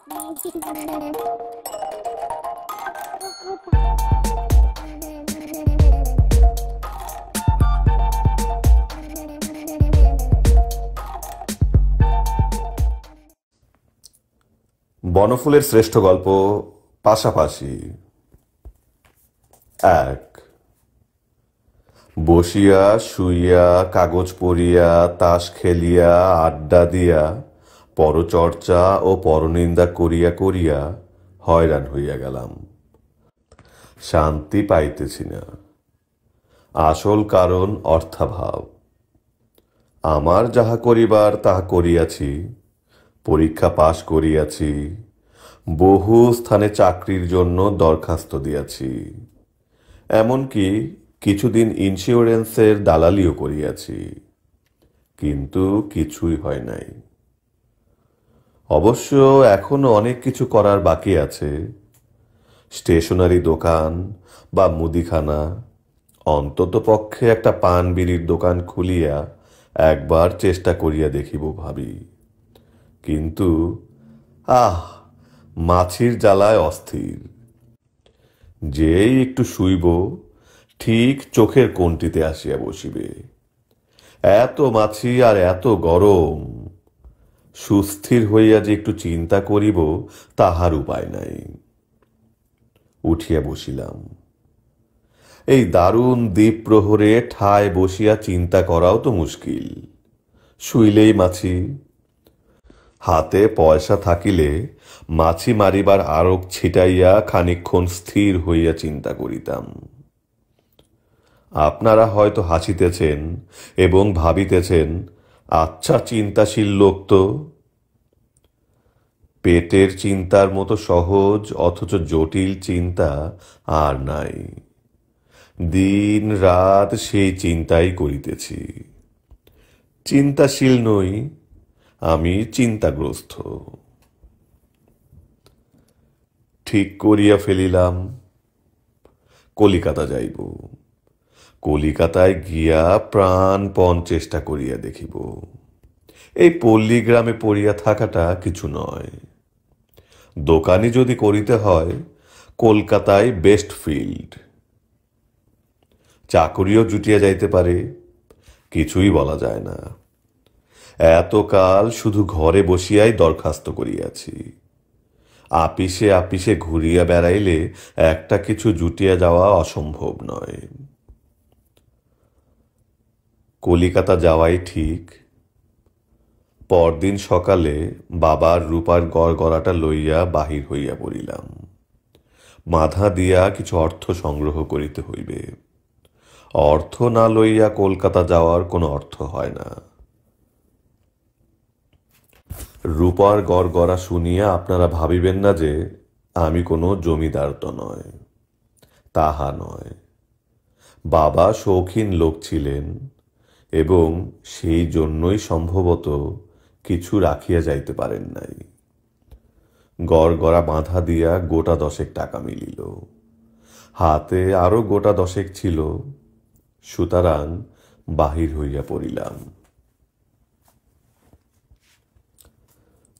বনফুলের শ্রেষ্ঠ গল্প পাশাপাশি। এক। বসিয়া শুইয়া কাগজ পড়িয়া তাস খেলিয়া আড্ডা দিয়া পরচর্চা ও পরনিন্দা করিয়া করিয়া হয়রান হইয়া গেলাম। শান্তি পাইতেছি না। আসল কারণ অর্থাভাব। আমার যাহা করিবার তাহা করিয়াছি, পরীক্ষা পাশ করিয়াছি, বহু স্থানে চাকরির জন্য দরখাস্ত দিয়াছি, এমনকি কিছুদিন ইন্স্যুরেন্সের দালালিও করিয়াছি, কিন্তু কিছুই হয় নাই। অবশ্য এখনো অনেক কিছু করার বাকি আছে। স্টেশনারি দোকান বা মুদিখানা, অন্তত পক্ষে একটা পান বিড়ির দোকান খুলিয়া একবার চেষ্টা করিয়া দেখিব ভাবি। কিন্তু মাছির জ্বালায় অস্থির। যেই একটু শুইব, ঠিক চোখের কোণটিতে আসিয়া বসিবে। এত মাছি আর এত গরম, সুস্থির হইয়া যে একটু চিন্তা করিব তাহার উপায় নাই। উঠিয়া বসিলাম। এই দারুণ দ্বীপ প্রহরে ঠায় বসিয়া চিন্তা করাও তো মুশকিল। শুইলেই মাছি। হাতে পয়সা থাকিলে মাছি মারিবার আরোগ ছিটাইয়া খানিকক্ষণ স্থির হইয়া চিন্তা করিতাম। আপনারা হয়তো হাসিতেছেন এবং ভাবিতেছেন, আচ্ছা চিন্তাশীল লোক তো। পেটের চিন্তার মতো সহজ অথচ জটিল চিন্তা আর নাই। দিন রাত সেই চিন্তাই করিতেছি। চিন্তাশীল নই, আমি চিন্তাগ্রস্ত। ঠিক করিয়া ফেলিলাম, কলিকাতা যাইব। কলিকাতায় গিয়া প্রাণপণ চেষ্টা করিয়া দেখিব। এই পল্লী গ্রামে পড়িয়া থাকাটা কিছু নয়। দোকানি যদি করিতে হয়, কলকাতায় বেস্ট ফিল্ড। চাকরিও জুটিয়া যাইতে পারে, কিছুই বলা যায় না। এতকাল শুধু ঘরে বসিয়াই দরখাস্ত করিয়াছি। আপিসে আপিসে ঘুরিয়া বেড়াইলে একটা কিছু জুটিয়া যাওয়া অসম্ভব নয়। কলিকাতা যাওয়াই ঠিক। পরদিন সকালে বাবার রূপার গড়গড়াটা লইয়া বাহির হইয়া পড়িলাম। মাথা দিয়া কিছু অর্থ সংগ্রহ করিতে হইবে। অর্থ না লইয়া কলকাতা যাওয়ার কোনো অর্থ হয় না। রূপার গড়গড়া শুনিয়া আপনারা ভাবিবেন না যে আমি কোনো জমিদার তো নয়। তাহা নয়। বাবা শৌখিন লোক ছিলেন এবং সেই জন্যই সম্ভবত কিছু রাখিয়া যাইতে পারেন নাই। গড়গড়া বাঁধা দিয়া গোটা 10 টাকা মিলিল। হাতে আরো গোটা 10 ছিল, সুতরাং বাহির হইয়া পড়িলাম।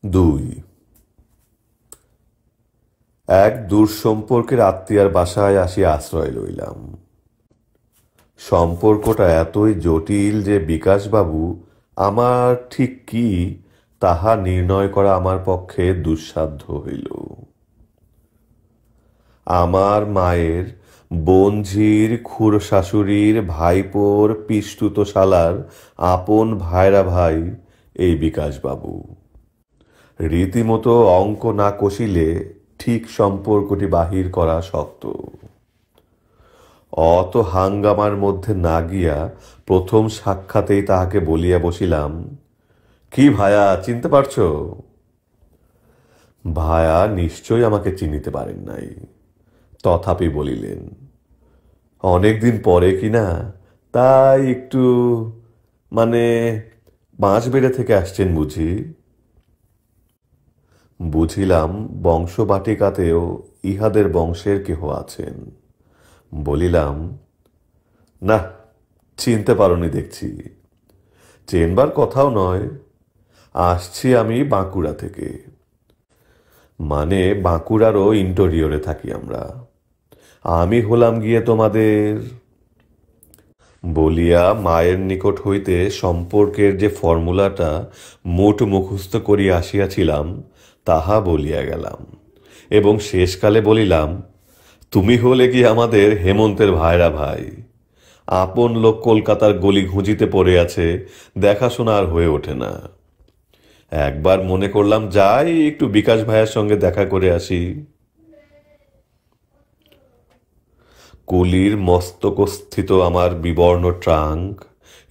2। এক দূর সম্পর্কের আত্মীয়ার বাসায় আসিয়া আশ্রয় লইলাম। সম্পর্কটা এতই জটিল যে বিকাশবাবু আমার ঠিক কি তাহা নির্ণয় করা আমার পক্ষে দুঃসাধ্য হইল। আমার মায়ের বনঝির খুড় শাশুড়ির ভাইপোর পিস্তুত শালার আপন ভাইরা ভাই এই বিকাশবাবু। রীতিমতো অঙ্ক না কষিলে ঠিক সম্পর্কটি বাহির করা শক্ত। অত হাঙ্গামার মধ্যে না গিয়া প্রথম সাক্ষাতেই তাহাকে বলিয়া বসিলাম, কি ভায়া, চিনতে পারছ? ভায়া নিশ্চয়ই আমাকে চিনিতে পারেন নাই, তথাপি বলিলেন, অনেকদিন পরে কিনা, তাই একটু বাঁশবেড়ে থেকে আসছেন বুঝি? বুঝিলাম বংশবাটিকাতেও ইহাদের বংশের কেহ আছেন। বলিলাম, না, চিনতে পারোনি দেখছি। চেনবার কথাও নয়, আসছি আমি বাঁকুড়া থেকে। মানে বাঁকুড়ারও ইন্টেরিয়রে থাকি আমরা। আমি হলাম গিয়ে তোমাদের বলিয়া মায়ের নিকট হইতে সম্পর্কের যে ফর্মুলাটা মোট মুখস্থ করিয়া আসিয়াছিলাম তাহা বলিয়া গেলাম, এবং শেষকালে বলিলাম, তুমি হলে কি আমাদের হেমন্তের ভাইরা ভাই। আপন লোক কলকাতার গলি ঘুঁজিতে পড়ে আছে, দেখাশোনা আর হয়ে ওঠে না। একবার মনে করলাম যাই একটু বিকাশ ভাইয়ের সঙ্গে দেখা করে আসি। কুলির মস্তকস্থিত আমার বিবর্ণ ট্রাঙ্ক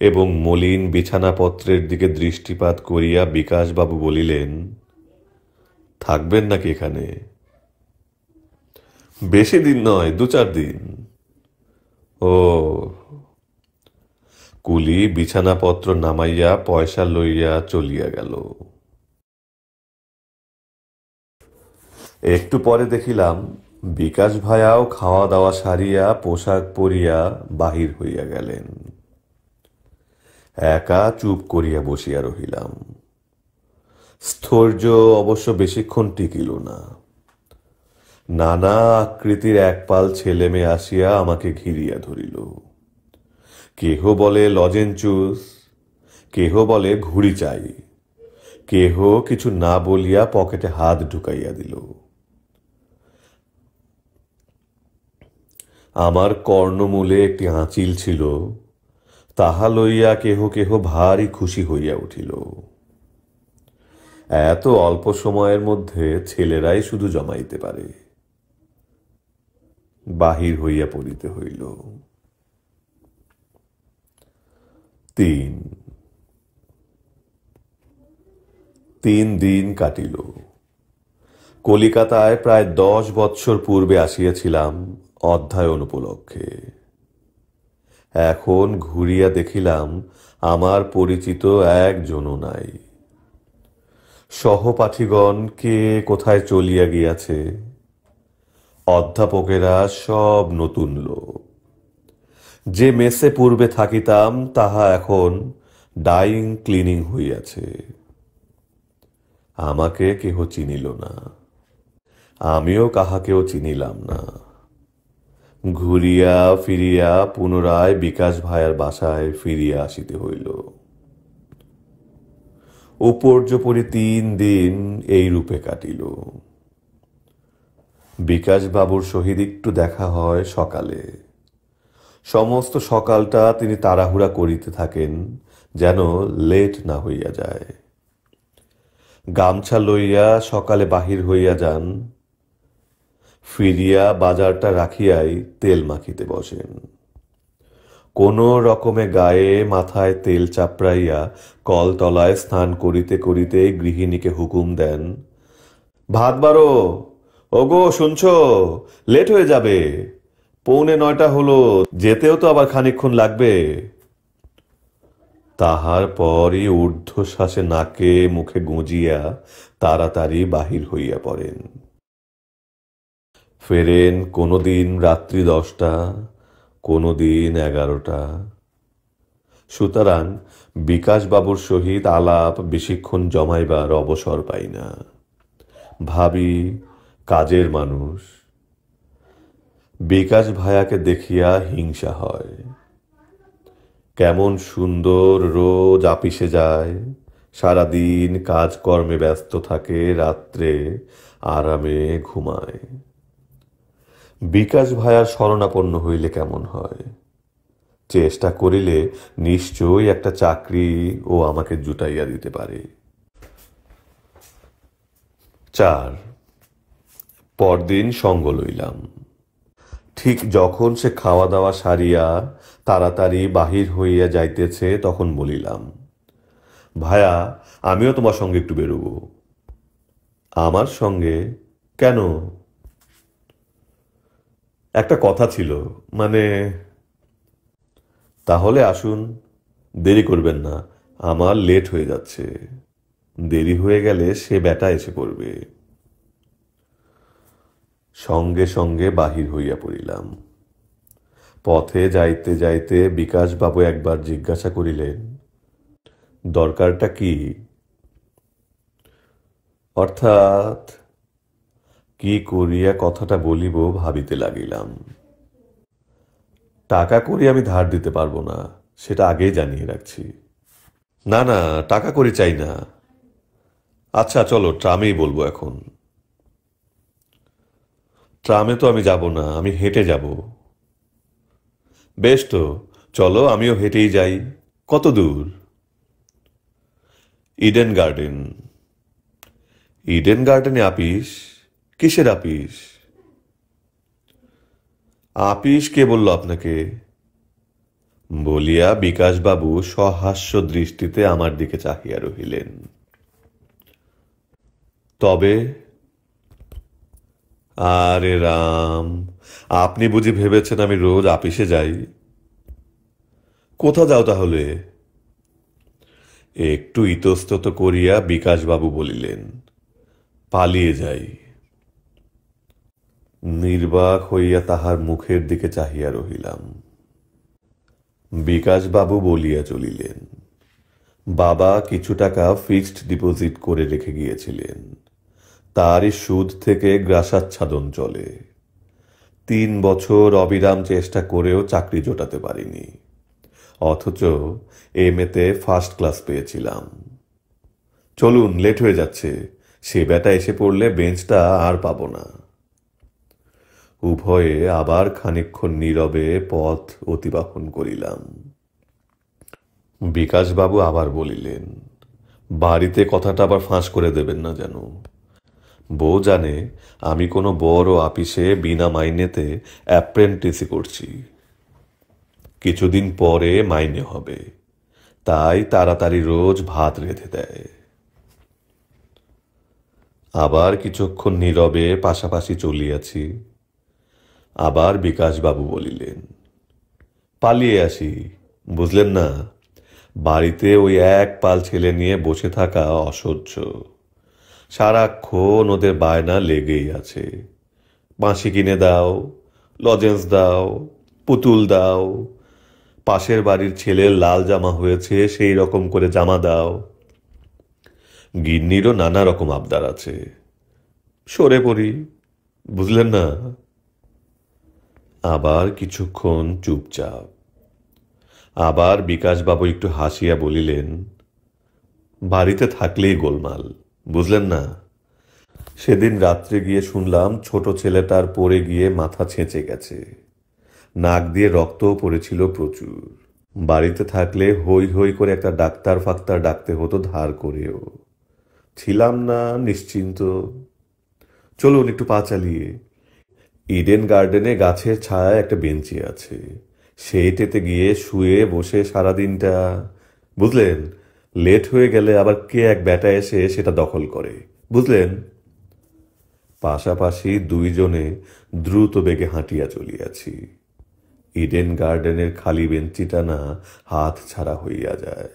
এবং মলিন বিছানাপত্রের দিকে দৃষ্টিপাত করিয়া বিকাশবাবু বলিলেন, থাকবেন নাকি এখানে? বেশি দিন নয়, 2-4 দিন। ও। কুলি বিছানাপত্র নামাইয়া পয়সা লইয়া চলিয়া গেল। একটু পরে দেখিলাম বিকাশ ভাইয়াও খাওয়া দাওয়া সারিয়া পোশাক পরিয়া বাহির হইয়া গেলেন। একা চুপ করিয়া বসিয়া রহিলাম। স্থৈর্য অবশ্য বেশিক্ষণ টিকিল না। নানা আকৃতির একপাল ছেলে মেয়ে আসিয়া আমাকে ঘিরিয়া ধরিল। কেহ বলে লজেঞ্চুস, কেহ বলে ঘুড়ি চাই, কেহ কিছু না বলিয়া পকেটে হাত ঢুকাইয়া দিল। আমার কর্ণমূলে একটি আঁচিল ছিল, তাহা লইয়া কেহ কেহ ভারী খুশি হইয়া উঠিল। এত অল্প সময়ের মধ্যে ছেলেরাই শুধু জমাইতে পারে। বাহির হইয়া পড়িতে হইল। 3 দিন কাটিল। কলিকাতায় প্রায় 10 বৎসর পূর্বে আসিয়াছিলাম অধ্যয়ন উপলক্ষে। এখন ঘুরিয়া দেখিলাম আমার পরিচিত একজনও নাই। সহপাঠীগণ কে কোথায় চলিয়া গিয়াছে। অধ্যাপকেরা সব নতুন লোক। যে মেসে পূর্বে থাকিতাম তাহা এখন ডাইং ক্লিনিং হইয়াছে। আমাকে কেহ চিনিল না, আমিও কাহাকেও চিনিলাম না। ঘুরিয়া ফিরিয়া পুনরায় বিকাশ ভাইয়ার বাসায় ফিরিয়া আসিতে হইল। উপর্যুপরি 3 দিন এই রূপে কাটিল। বিকাশবাবুর সহিত একটু দেখা হয় সকালে। সমস্ত সকালটা তিনি তাড়াহুড়া করিতে থাকেন যেন লেট না হইয়া যায়। গামছা লইয়া সকালে বাহির হইয়া যান, ফিরিয়া বাজারটা রাখিয়াই তেল মাখিতে বসেন। কোনো রকমে গায়ে মাথায় তেল চাপড়াইয়া কলতলায় স্নান করিতে করিতে গৃহিণীকে হুকুম দেন, ভাত বাড়ো, ওগো শুনছ, লেট হয়ে যাবে, 8:45 হলো, যেতেও তো আবার খানিকক্ষণ লাগবে। তাহার পরই ঊর্ধ্বশ্বাসে নাকে মুখে গুঁজিয়া তাড়াতাড়ি বাহির হইয়া পড়েন। ফেরেন কোনোদিন রাত্রি 10টা, কোনোদিন 11টা। সুতরাং বিকাশবাবুর সহিত আলাপ বেশিক্ষণ জমাইবার অবসর পাই না। ভাবি কাজের মানুষ। বিকাশ ভায়াকে দেখিয়া হিংসা হয়। কেমন সুন্দর রোজ আপিসে যায়, সারাদিন কাজকর্মে ব্যস্ত থাকে, রাত্রে আরামে ঘুমায়। বিকাশ ভায়ার শরণাপন্ন হইলে কেমন হয়? চেষ্টা করিলে নিশ্চয়ই একটা চাকরি ও আমাকে জুটাইয়া দিতে পারে। 4 পরদিন সঙ্গ লইলাম। ঠিক যখন সে খাওয়া দাওয়া সারিয়া তাড়াতাড়ি বাহির হইয়া যাইতেছে তখন বলিলাম, ভায়া, আমিও তোমার সঙ্গে একটু বেরোব। আমার সঙ্গে? কেন? একটা কথা ছিল, মানে। তাহলে আসুন, দেরি করবেন না, আমার লেট হয়ে যাচ্ছে। দেরি হয়ে গেলে সে বেটা এসে পড়বে। সঙ্গে সঙ্গে বাহির হইয়া পড়িলাম। পথে যাইতে যাইতে বিকাশবাবু একবার জিজ্ঞাসা করিলেন, দরকারটা কি? অর্থাৎ কি করিয়া কথাটা বলিব ভাবিতে লাগিলাম। টাকা করি আমি ধার দিতে পারবো না, সেটা আগেই জানিয়ে রাখছি। না না, টাকা করি চাই না। আচ্ছা চলো, ট্রামেই বলবো এখন। ট্রামে তো আমি যাব না, আমি হেঁটে যাব। বেশ তো, চলো আমিও হেঁটেই যাই। কত দূর? Eden garden. ইডেন গার্ডেনে আপিস? কিসের আপিস? আপিস কে বলল আপনাকে? বলিয়া বিকাশবাবু সহাস্য দৃষ্টিতে আমার দিকে চাহিয়া রহিলেন। তবে? আরে রাম, আপনি বুঝি ভেবেছেন আমি রোজ আপিসে যাই? কোথা যাও তাহলে? একটু ইতস্তত করিয়া বিকাশবাবু বলিলেন, পালিয়ে যাই। নির্বাক হইয়া তাহার মুখের দিকে চাহিয়া রহিলাম। বিকাশবাবু বলিয়া চলিলেন, বাবা কিছু টাকা ফিক্সড ডিপোজিট করে রেখে গিয়েছিলেন, তারই সুদ থেকে গ্রাসাচ্ছাদন চলে। 3 বছর অবিরাম চেষ্টা করেও চাকরি জোটাতে পারিনি, অথচ এমএতে ফার্স্ট ক্লাস পেয়েছিলাম। চলুন, লেট হয়ে যাচ্ছে, সে বেটা এসে পড়লে বেঞ্চটা আর পাবো না। উভয়ে আবার খানিকক্ষণ নীরবে পথ অতিবাহন করিলাম। বিকাশবাবু আবার বলিলেন, বাড়িতে কথাটা আবার ফাঁস করে দেবেন না যেন। বউ জানে আমি কোনো বড় আপিসে বিনা মাইনেতে অ্যাপ্রেন্টিসি করছি। কিছুদিন পরে মাইনে হবে, তাই তাড়াতাড়ি রোজ ভাত রেঁধে দেয়। আবার কিছুক্ষণ নীরবে পাশাপাশি চলিয়াছি। আবার বিকাশবাবু বলিলেন, পালিয়ে আসি, বুঝলেন না? বাড়িতে ওই এক পাল ছেলে নিয়ে বসে থাকা অসহ্য। সারাক্ষণ ওদের বায়না লেগেই আছে। বাঁশি কিনে দাও, লজেন্স দাও, পুতুল দাও, পাশের বাড়ির ছেলের লাল জামা হয়েছে সেই রকম করে জামা দাও। গিন্নিরও নানা রকম আবদার আছে। সরে পড়ি, বুঝলেন না? আবার কিছুক্ষণ চুপচাপ। আবার বিকাশবাবু একটু হাসিয়া বলিলেন, বাড়িতে থাকলেই গোলমাল, বুঝলেন না? সেদিন রাত্রে গিয়ে শুনলাম ছোট ছেলেটার পড়ে গিয়ে মাথা ছেঁচে গেছে, নাক দিয়ে রক্তও পড়েছিল প্রচুর। বাড়িতে থাকলে হই হই করে একটা ডাক্তার ফাক্তার ডাকতে হতো ধার করেও। ছিলাম না, নিশ্চিন্ত। চলুন একটু পা চালিয়ে। ইডেন গার্ডেনে গাছের ছায়ায় একটা বেঞ্চি আছে, সেইটেতে গিয়ে শুয়ে বসে সারাদিনটা, বুঝলেন? লেট হয়ে গেলে আবার কে এক বেটা এসে সেটা দখল করে, বুঝলেন? পাশাপাশি দুইজনে দ্রুত বেগে হাঁটিয়া চলিয়াছি। ইডেন গার্ডেনের খালি বেঞ্চিটা না হাত ছাড়া হইয়া যায়।